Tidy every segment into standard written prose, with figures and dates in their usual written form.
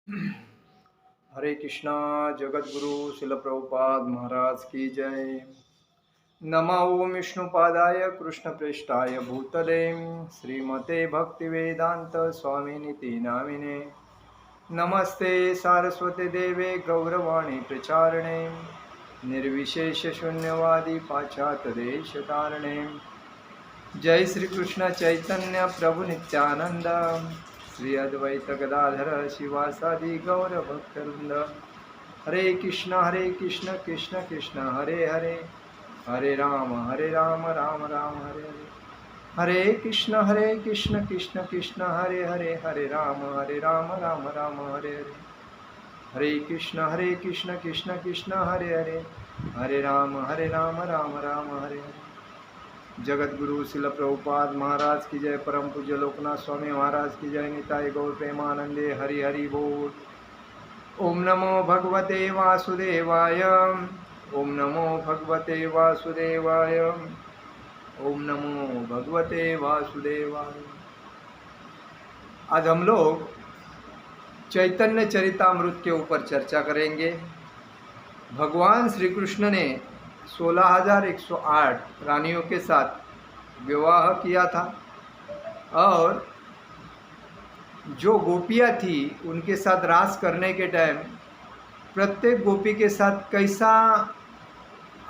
हरे कृष्णा। जगत गुरु शिल प्रभुपाद महाराज की जय। नमो ओम विष्णुपादाय कृष्ण पृष्ठाय भूतले श्रीमते भक्ति वेदांत स्वामिनिति नामिने। नमस्ते सारस्वती देवे गौरवाणी प्रचारणे निर्विशेष शून्यवादी पाश्चात्य देश तारणे। जय श्री कृष्ण चैतन्य प्रभु नित्यानंद श्री अद्वैत गदाधर शिवासादि गौर भक्तवृंद। हरे कृष्ण कृष्ण कृष्ण हरे हरे, हरे राम राम राम हरे हरे। हरे कृष्ण कृष्ण कृष्ण हरे हरे, हरे राम राम राम हरे हरे। हरे कृष्ण कृष्ण कृष्ण हरे हरे, हरे राम राम राम हरे हरे। जगत गुरु शिल प्रभुपाद महाराज की जय। परम पूज्य लोकनाथ स्वामी महाराज की जय। निताय गौर प्रेमानंदे हरि हरि बोल। ओम नमो भगवते वासुदेवाय, ओम नमो भगवते वासुदेवाय, ओम नमो भगवते वासुदेवाय। आज हम लोग चैतन्य चरितामृत के ऊपर चर्चा करेंगे। भगवान श्री कृष्ण ने 16,108 रानियों के साथ विवाह किया था और जो गोपियाँ थी उनके साथ रास करने के टाइम प्रत्येक गोपी के साथ कैसा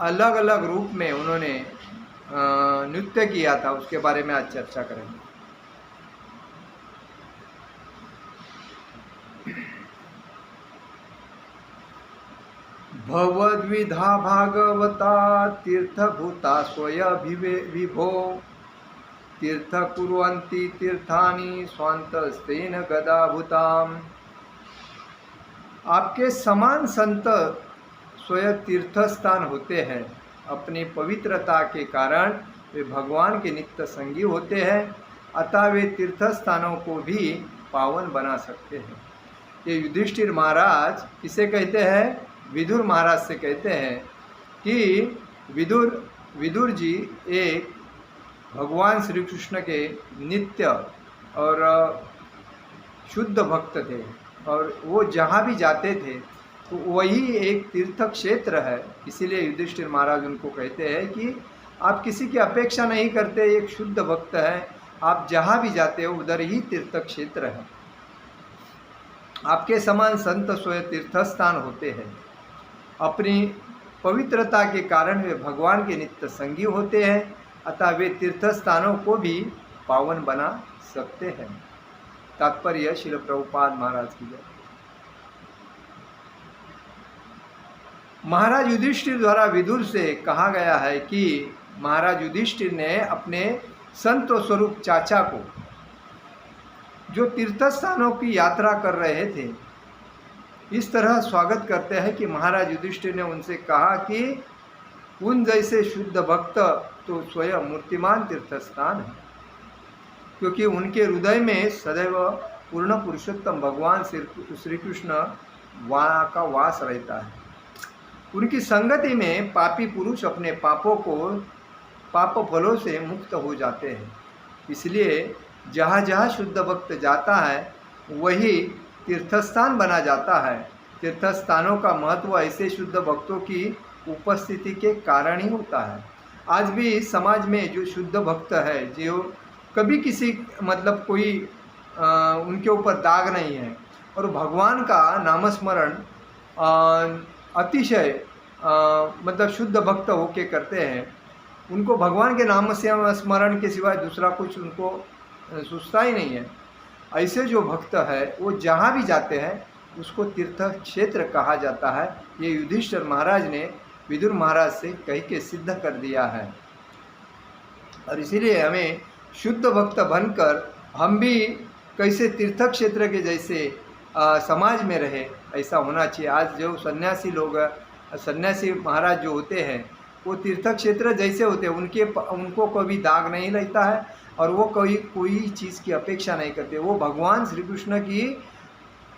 अलग अलग रूप में उन्होंने नृत्य किया था, उसके बारे में आज चर्चा करेंगे। भवद्विधा भागवता तीर्थभूता स्वयं तीर्थ कुर्वन्ति तीर्थानि स्वान्तस्तेन गदाभूताम्। आपके समान संत स्वयं तीर्थ स्थान होते हैं। अपनी पवित्रता के कारण वे भगवान के नित्य संगी होते हैं, अतः वे तीर्थ स्थानों को भी पावन बना सकते हैं। ये युधिष्ठिर महाराज किसे कहते हैं? विदुर महाराज से कहते हैं कि विदुर जी एक भगवान श्री कृष्ण के नित्य और शुद्ध भक्त थे और वो जहाँ भी जाते थे तो वही एक तीर्थ क्षेत्र है। इसीलिए युधिष्ठिर महाराज उनको कहते हैं कि आप किसी की अपेक्षा नहीं करते, एक शुद्ध भक्त है, आप जहाँ भी जाते हो उधर ही तीर्थ क्षेत्र है। आपके समान संत स्वयं तीर्थस्थान होते हैं। अपनी पवित्रता के कारण वे भगवान के नित्य संगी होते हैं, अतः वे तीर्थ स्थानों को भी पावन बना सकते हैं। तात्पर्य श्रील प्रभुपाद महाराज की जय। महाराज युधिष्ठिर द्वारा विदुर से कहा गया है कि महाराज युधिष्ठिर ने अपने संत स्वरूप चाचा को जो तीर्थ स्थानों की यात्रा कर रहे थे इस तरह स्वागत करते हैं कि महाराज युधिष्ठिर ने उनसे कहा कि उन जैसे शुद्ध भक्त तो स्वयं मूर्तिमान तीर्थस्थान है, क्योंकि उनके हृदय में सदैव पूर्ण पुरुषोत्तम भगवान श्री कृष्ण का वास रहता है। उनकी संगति में पापी पुरुष अपने पाप फलों से मुक्त हो जाते हैं। इसलिए जहाँ जहाँ शुद्ध भक्त जाता है वही तीर्थस्थान बना जाता है। तीर्थस्थानों का महत्व ऐसे शुद्ध भक्तों की उपस्थिति के कारण ही होता है। आज भी समाज में जो शुद्ध भक्त है, जो कभी किसी मतलब कोई उनके ऊपर दाग नहीं है और भगवान का नामस्मरण अतिशय मतलब शुद्ध भक्त होके करते हैं, उनको भगवान के नाम से स्मरण के सिवाय दूसरा कुछ उनको सोचता ही नहीं है। ऐसे जो भक्त है वो जहाँ भी जाते हैं उसको तीर्थ क्षेत्र कहा जाता है। ये युधिष्ठिर महाराज ने विदुर महाराज से कह के सिद्ध कर दिया है और इसीलिए हमें शुद्ध भक्त बनकर हम भी कैसे तीर्थ क्षेत्र के जैसे समाज में रहे, ऐसा होना चाहिए। आज जो सन्यासी महाराज जो होते हैं वो तीर्थ क्षेत्र जैसे होते हैं, उनको कभी दाग नहीं लगता है और वो कोई चीज़ की अपेक्षा नहीं करते। वो भगवान श्री कृष्ण की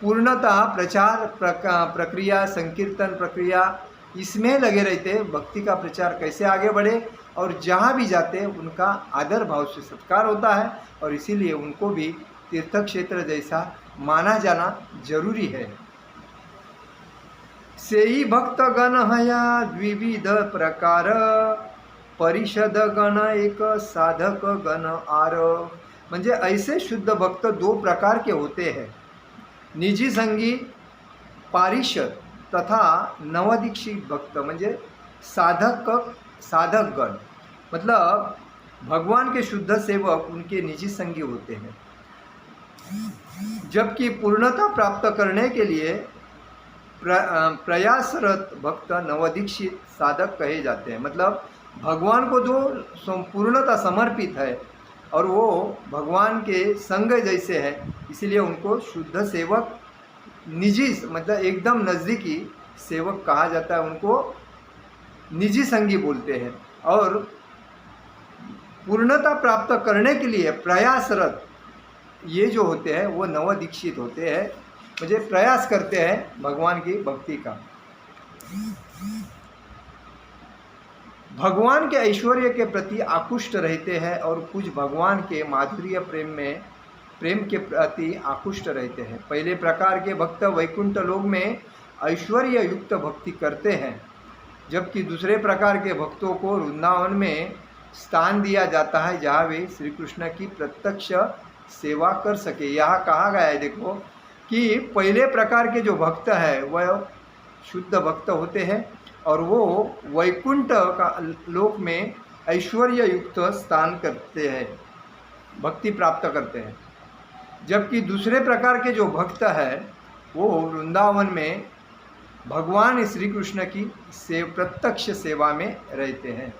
पूर्णतः प्रचार प्रक्रिया, संकीर्तन प्रक्रिया इसमें लगे रहते। भक्ति का प्रचार कैसे आगे बढ़े और जहाँ भी जाते उनका आदर भाव से सत्कार होता है और इसीलिए उनको भी तीर्थ क्षेत्र जैसा माना जाना जरूरी है। सेई भक्त गण हया द्विविध प्रकार, परिषद गण एक साधक गण आर। म्हणजे ऐसे शुद्ध भक्त दो प्रकार के होते हैं, निजी संगी पारिषद तथा नवदीक्षित भक्त म्हणजे साधक गण। मतलब भगवान के शुद्ध सेवक उनके निजी संगी होते हैं, जबकि पूर्णता प्राप्त करने के लिए प्रयासरत भक्त नवदीक्षित साधक कहे जाते हैं। मतलब भगवान को जो पूर्णता समर्पित है और वो भगवान के संग जैसे है, इसलिए उनको शुद्ध सेवक, निजी मतलब एकदम नज़दीकी सेवक कहा जाता है, उनको निजी संगी बोलते हैं। और पूर्णता प्राप्त करने के लिए प्रयासरत ये जो होते हैं वो नवदीक्षित होते हैं, मुझे प्रयास करते हैं भगवान की भक्ति का। भगवान के ऐश्वर्य के प्रति आकृष्ट रहते हैं और कुछ भगवान के माधुर्य प्रेम के प्रति आकृष्ट रहते हैं। पहले प्रकार के भक्त वैकुंठ लोक में ऐश्वर्य युक्त भक्ति करते हैं, जबकि दूसरे प्रकार के भक्तों को वृंदावन में स्थान दिया जाता है, जहाँ वे श्री कृष्ण की प्रत्यक्ष सेवा कर सके। यहाँ कहा गया है देखो कि पहले प्रकार के जो भक्त है वह शुद्ध भक्त होते हैं और वो वैकुंठ का लोक में ऐश्वर्य युक्त स्थान करते हैं, भक्ति प्राप्त करते हैं, जबकि दूसरे प्रकार के जो भक्त है वो वृंदावन में भगवान श्री कृष्ण की प्रत्यक्ष सेवा में रहते हैं।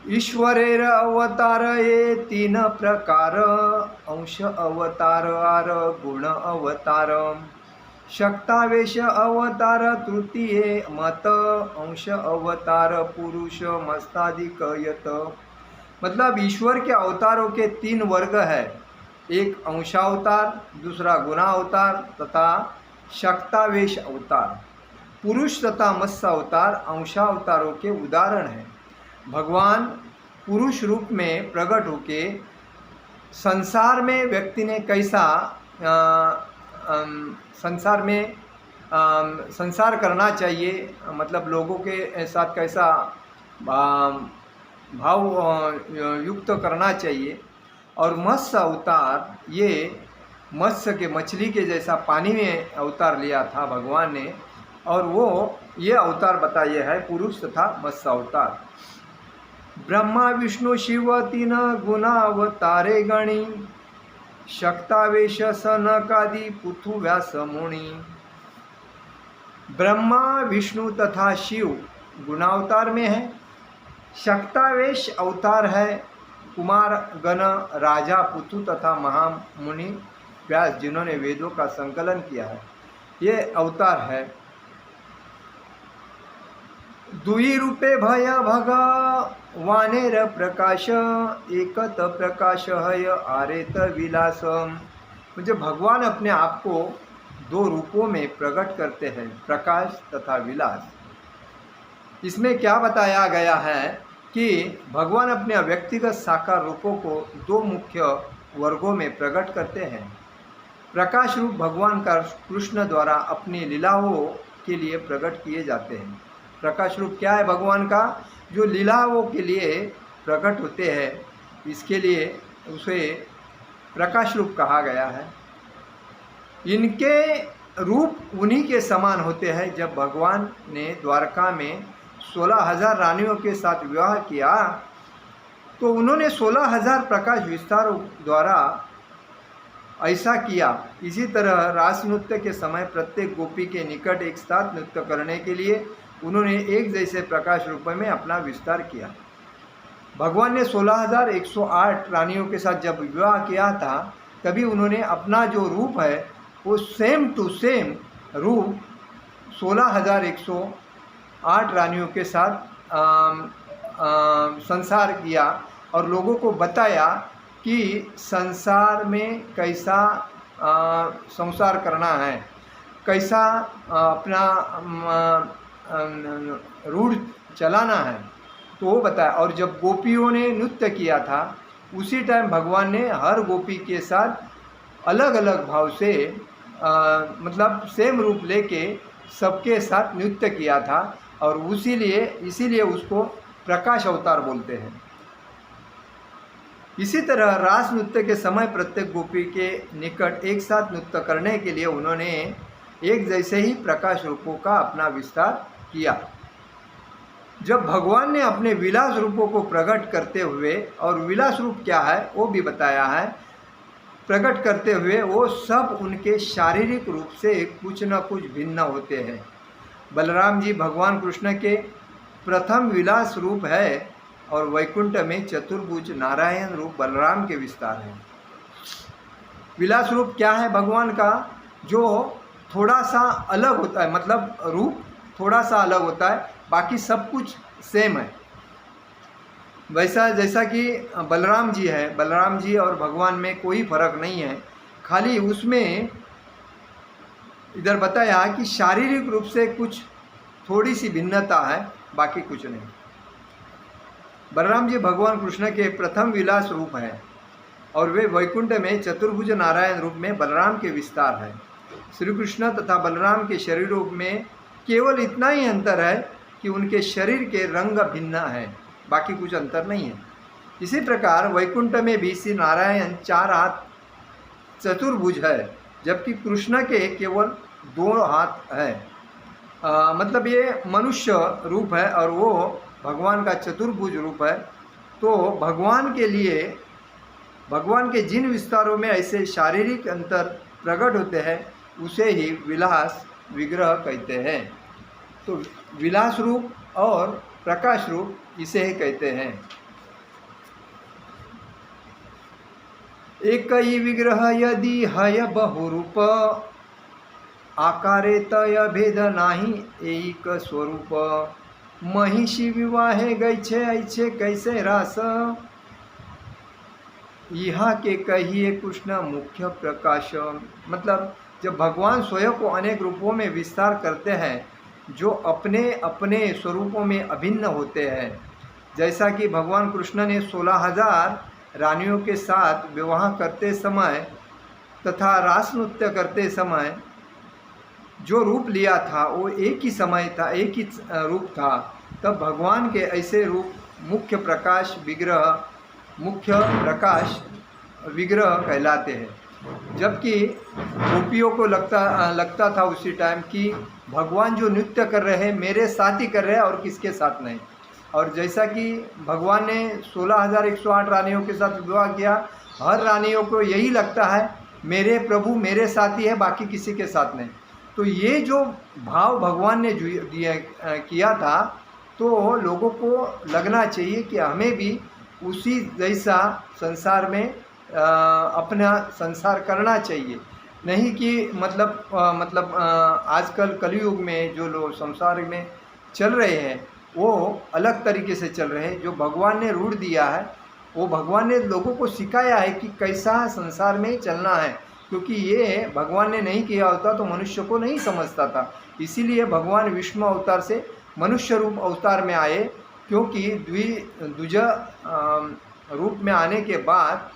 ईश्वरेर अवतार ये तीन प्रकार, अंश अवतार आर गुण अवतार, शक्तावेश अवतार तृतीय मत, अंश अवतार पुरुष मस्तादिक यत। मतलब ईश्वर के अवतारों के तीन वर्ग है, एक अंशावतार, दूसरा गुणावतार तथा शक्तावेश अवतार। पुरुष तथा मत्स्य अवतार अंशावतारों के उदाहरण हैं। भगवान पुरुष रूप में प्रकट होके संसार में व्यक्ति ने कैसा संसार करना चाहिए, मतलब लोगों के साथ कैसा भाव युक्त करना चाहिए। और मत्स्य अवतार ये मत्स्य के मछली के जैसा पानी में अवतार लिया था भगवान ने, और वो ये अवतार बताइए है पुरुष तथा मत्स्य अवतार। ब्रह्मा विष्णु शिव तीन गुणावतारे गणी, शक्तावेश सनकादि पृथु व्यास मुनि। ब्रह्मा विष्णु तथा शिव गुणावतार में है, शक्तावेश अवतार है कुमार गण राजा पृथु तथा महामुनि व्यास जिन्होंने वेदों का संकलन किया है, ये अवतार है। दुई रूपे भय भगवानेर प्रकाश, एकत प्रकाश हय आरेत विलास। मुझे भगवान अपने आप को दो रूपों में प्रकट करते हैं, प्रकाश तथा विलास। इसमें क्या बताया गया है कि भगवान अपने व्यक्तिगत साकार रूपों को दो मुख्य वर्गों में प्रकट करते हैं। प्रकाश रूप भगवान का कृष्ण द्वारा अपनी लीलाओं के लिए प्रकट किए जाते हैं। प्रकाश रूप क्या है भगवान का, जो लीलाओं के लिए प्रकट होते हैं, इसके लिए उसे प्रकाश रूप कहा गया है। इनके रूप उन्हीं के समान होते हैं। जब भगवान ने द्वारका में 16,000 रानियों के साथ विवाह किया तो उन्होंने 16,000 प्रकाश विस्तारों द्वारा ऐसा किया। इसी तरह रास नृत्य के समय प्रत्येक गोपी के निकट एक साथ नृत्य करने के लिए उन्होंने एक जैसे प्रकाश रूप में अपना विस्तार किया। भगवान ने 16,108 रानियों के साथ जब विवाह किया था, तभी उन्होंने अपना जो रूप है वो सेम टू सेम रूप 16,108 रानियों के साथ संसार किया और लोगों को बताया कि संसार में कैसा संसार करना है, कैसा अपना रूढ़ चलाना है, तो वो बताया। और जब गोपियों ने नृत्य किया था उसी टाइम भगवान ने हर गोपी के साथ अलग अलग भाव से मतलब सेम रूप लेके सबके साथ नृत्य किया था, और इसीलिए उसको प्रकाश अवतार बोलते हैं। इसी तरह रास नृत्य के समय प्रत्येक गोपी के निकट एक साथ नृत्य करने के लिए उन्होंने एक जैसे ही प्रकाश रूपों का अपना विस्तार किया। जब भगवान ने अपने विलास रूपों को प्रकट करते हुए, और विलास रूप क्या है वो भी बताया है, प्रकट करते हुए वो सब उनके शारीरिक रूप से कुछ न कुछ भिन्न होते हैं। बलराम जी भगवान कृष्ण के प्रथम विलास रूप है, और वैकुंठ में चतुर्भुज नारायण रूप बलराम के विस्तार है। विलास रूप क्या है भगवान का? जो थोड़ा सा अलग होता है, मतलब रूप थोड़ा सा अलग होता है, बाकी सब कुछ सेम है। वैसा जैसा कि बलराम जी है, बलराम जी और भगवान में कोई फर्क नहीं है, खाली उसमें इधर बताया कि शारीरिक रूप से कुछ थोड़ी सी भिन्नता है, बाकी कुछ नहीं। बलराम जी भगवान कृष्ण के प्रथम विलास रूप है, और वे वैकुंठ में चतुर्भुज नारायण रूप में बलराम के विस्तार है। श्री कृष्ण तथा बलराम के शरीर रूप में केवल इतना ही अंतर है कि उनके शरीर के रंग भिन्न है, बाकी कुछ अंतर नहीं है। इसी प्रकार वैकुंठ में भी श्री नारायण 4 हाथ चतुर्भुज है, जबकि कृष्ण के केवल 2 हाथ है। मतलब ये मनुष्य रूप है और वो भगवान का चतुर्भुज रूप है। तो भगवान के जिन विस्तारों में ऐसे शारीरिक अंतर प्रकट होते हैं उसे ही विलास विग्रह कहते हैं। तो विलास रूप और प्रकाश रूप इसे ही कहते हैं। एक ही विग्रह यदि हय बहुरूप, आकारे तय भेद नाही एक स्वरूप, महिषी विवाहे गैछे ऐछे कैसे रास, यहाँ के कहिए कृष्ण मुख्य प्रकाश। मतलब जब भगवान स्वयं को अनेक रूपों में विस्तार करते हैं जो अपने अपने स्वरूपों में अभिन्न होते हैं, जैसा कि भगवान कृष्ण ने 16,000 रानियों के साथ विवाह करते समय तथा रास नृत्य करते समय जो रूप लिया था वो एक ही समय था, एक ही रूप था। तब भगवान के ऐसे रूप मुख्य प्रकाश विग्रह कहलाते हैं। जबकि गोपियों को लगता था उसी टाइम कि भगवान जो नृत्य कर रहे हैं मेरे साथ ही कर रहे हैं और किसके साथ नहीं। और जैसा कि भगवान ने 16,108 रानियों के साथ विवाह किया, हर रानियों को यही लगता है मेरे प्रभु मेरे साथ ही है, बाकी किसी के साथ नहीं। तो ये जो भाव भगवान ने किया था, तो लोगों को लगना चाहिए कि हमें भी उसी जैसा संसार में अपना संसार करना चाहिए। नहीं कि मतलब आजकल कलयुग में जो लोग संसार में चल रहे हैं वो अलग तरीके से चल रहे हैं। जो भगवान ने रूढ़ दिया है वो भगवान ने लोगों को सिखाया है कि कैसा संसार में चलना है, क्योंकि ये भगवान ने नहीं किया होता तो मनुष्य को नहीं समझता था। इसीलिए भगवान विष्णु अवतार से मनुष्य रूप अवतार में आए, क्योंकि द्विज रूप में आने के बाद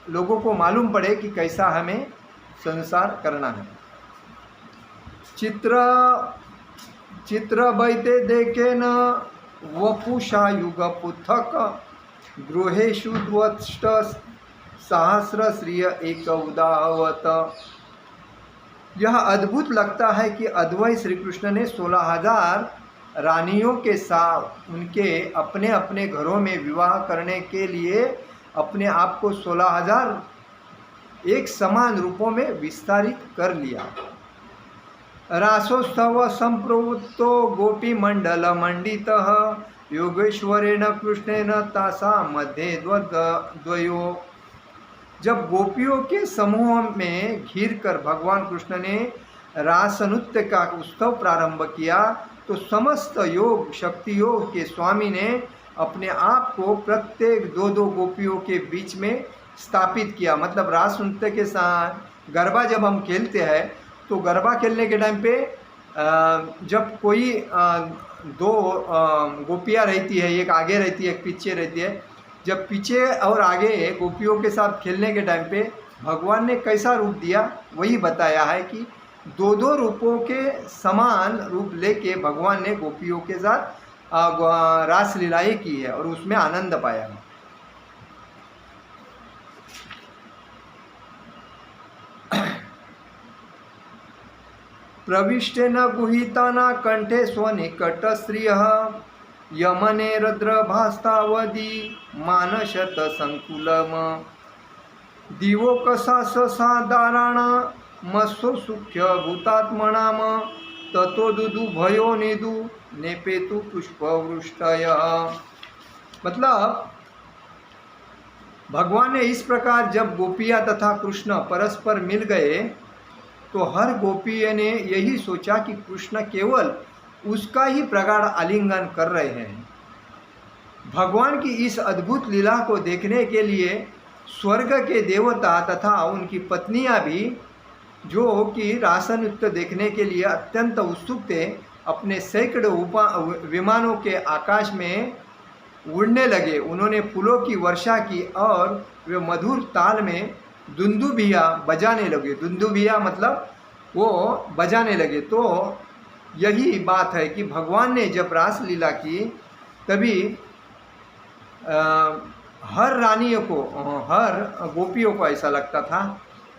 लोगों को मालूम पड़े कि कैसा हमें संसार करना है। चित्र बैते देखे न वपुषा युग पुथक, गृहेषु द्वष्ट सहस्र श्रिय एक उदावत। यह अद्भुत लगता है कि अद्वैत श्री कृष्ण ने 16,000 रानियों के साथ उनके अपने अपने घरों में विवाह करने के लिए अपने आप को 16,000 एक समान रूपों में विस्तारित कर लिया। रासोत्सव संप्रवृत्तो गोपी मंडल मंडितः, योगेश्वरेण कृष्णेन तासा मध्ये द्वयो। जब गोपियों के समूह में घिर कर भगवान कृष्ण ने रास नृत्य का उत्सव प्रारंभ किया, तो समस्त योग शक्ति योग के स्वामी ने अपने आप को प्रत्येक 2-2 गोपियों के बीच में स्थापित किया। मतलब रास नृत्य के साथ गरबा जब हम खेलते हैं तो गरबा खेलने के टाइम पे जब कोई 2 गोपियाँ रहती है, एक आगे रहती है एक पीछे रहती है, जब पीछे और आगे गोपियों के साथ खेलने के टाइम पे भगवान ने कैसा रूप दिया वही बताया है कि दो दो रूपों के समान रूप लेके भगवान ने गोपियों के साथ रास लीलाएं की है और उसमें आनंद पाया है। प्रविष्टेन गुहिताना कंठे स्वनिकट स्त्रियः यमने रद्रभास्तावदी मानशत संकुलम दिवो कसा ससाधारण मत्सो सुख्य भूतात्मनाम ततो दुदु भयो निदु नेपेतु पुष्पवृष्टय। मतलब भगवान ने इस प्रकार जब गोपियाँ तथा कृष्ण परस्पर मिल गए तो हर गोपी ने यही सोचा कि कृष्ण केवल उसका ही प्रगाढ़ आलिंगन कर रहे हैं। भगवान की इस अद्भुत लीला को देखने के लिए स्वर्ग के देवता तथा उनकी पत्नियां भी, जो कि रास नृत्य देखने के लिए अत्यंत उत्सुक थे, अपने सैकड़ों विमानों के आकाश में उड़ने लगे। उन्होंने फूलों की वर्षा की और वे मधुर ताल में दुंदुभिया बजाने लगे। दुंदुभिया मतलब वो बजाने लगे। तो यही बात है कि भगवान ने जब रास लीला की तभी हर रानियों को, हर गोपियों को ऐसा लगता था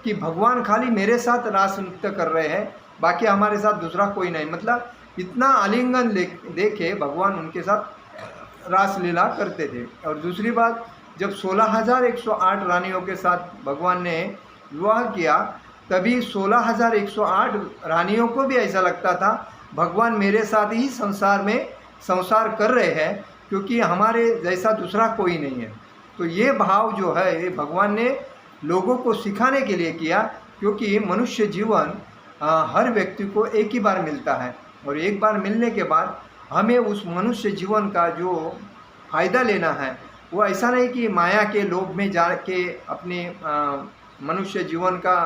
कि भगवान खाली मेरे साथ रास नृत्य कर रहे हैं, बाकी हमारे साथ दूसरा कोई नहीं। मतलब इतना आलिंगन देखे भगवान उनके साथ रास लीला करते थे। और दूसरी बात, जब 16,108 रानियों के साथ भगवान ने विवाह किया तभी 16,108 रानियों को भी ऐसा लगता था भगवान मेरे साथ ही संसार कर रहे हैं, क्योंकि हमारे जैसा दूसरा कोई नहीं है। तो ये भाव जो है ये भगवान ने लोगों को सिखाने के लिए किया, क्योंकि मनुष्य जीवन हर व्यक्ति को एक ही बार मिलता है और एक बार मिलने के बाद हमें उस मनुष्य जीवन का जो फ़ायदा लेना है वो ऐसा नहीं कि माया के लोभ में जा के अपने मनुष्य जीवन का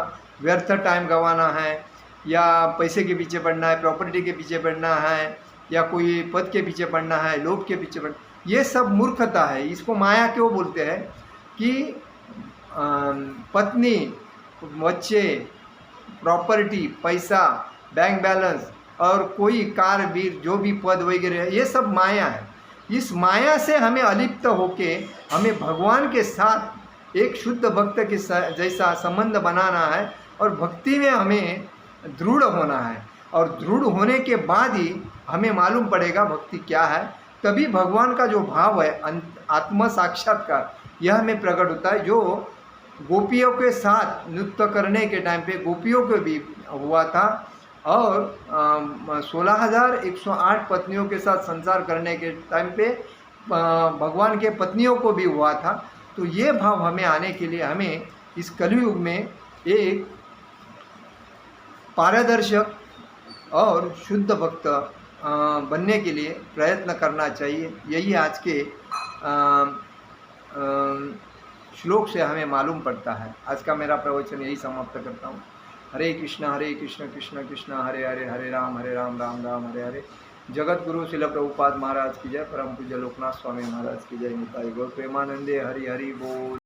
व्यर्थ टाइम गंवाना है, या पैसे के पीछे पड़ना है, प्रॉपर्टी के पीछे पड़ना है, या कोई पद के पीछे पड़ना है, लोभ के पीछे पड़ना, ये सब मूर्खता है। इसको माया क्यों बोलते हैं कि पत्नी, बच्चे, प्रॉपर्टी, पैसा, बैंक बैलेंस और कोई कार वीर जो भी पद वगैरह है, ये सब माया है। इस माया से हमें अलिप्त होके हमें भगवान के साथ एक शुद्ध भक्त के जैसा संबंध बनाना है और भक्ति में हमें दृढ़ होना है। और दृढ़ होने के बाद ही हमें मालूम पड़ेगा भक्ति क्या है। तभी भगवान का जो भाव है आत्म साक्षात्कार यह हमें प्रकट होता है। जो गोपियों के साथ नृत्य करने के टाइम पे गोपियों को भी हुआ था और 16,108 पत्नियों के साथ संसार करने के टाइम पे भगवान के पत्नियों को भी हुआ था। तो ये भाव हमें आने के लिए हमें इस कलयुग में एक पारदर्शक और शुद्ध भक्त बनने के लिए प्रयत्न करना चाहिए। यही आज के श्लोक से हमें मालूम पड़ता है। आज का मेरा प्रवचन यही समाप्त करता हूँ। हरे कृष्ण कृष्ण कृष्ण हरे हरे, हरे राम राम राम हरे हरे। जगत गुरु शिल प्रभुपाद महाराज की जय। परम पूज्य लोकनाथ स्वामी महाराज की जय। निताई गौर प्रेमानंदे हरि हरि बोल।